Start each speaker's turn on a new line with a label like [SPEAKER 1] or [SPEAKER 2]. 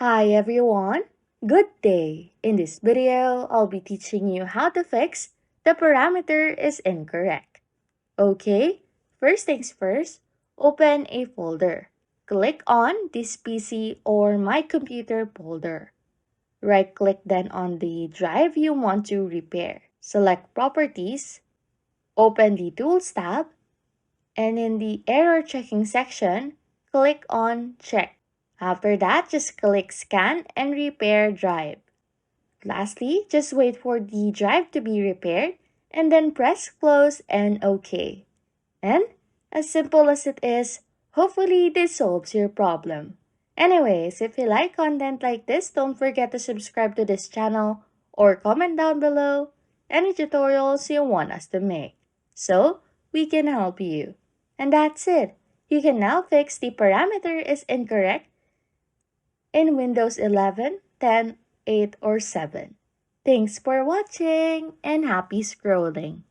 [SPEAKER 1] Hi everyone, good day. In this video, I'll be teaching you how to fix the parameter is incorrect. Okay, first things first, open a folder. Click on this PC or my computer folder. Right-click then on the drive you want to repair. Select Properties, open the Tools tab, and in the Error Checking section, click on Check. After that, just click Scan and Repair Drive. Lastly, just wait for the drive to be repaired and then press Close and OK. And as simple as it is, hopefully this solves your problem. Anyways, if you like content like this, don't forget to subscribe to this channel or comment down below any tutorials you want us to make so we can help you. And that's it. You can now fix the parameter is incorrect in Windows 11, 10, 8, or 7. Thanks for watching and happy scrolling.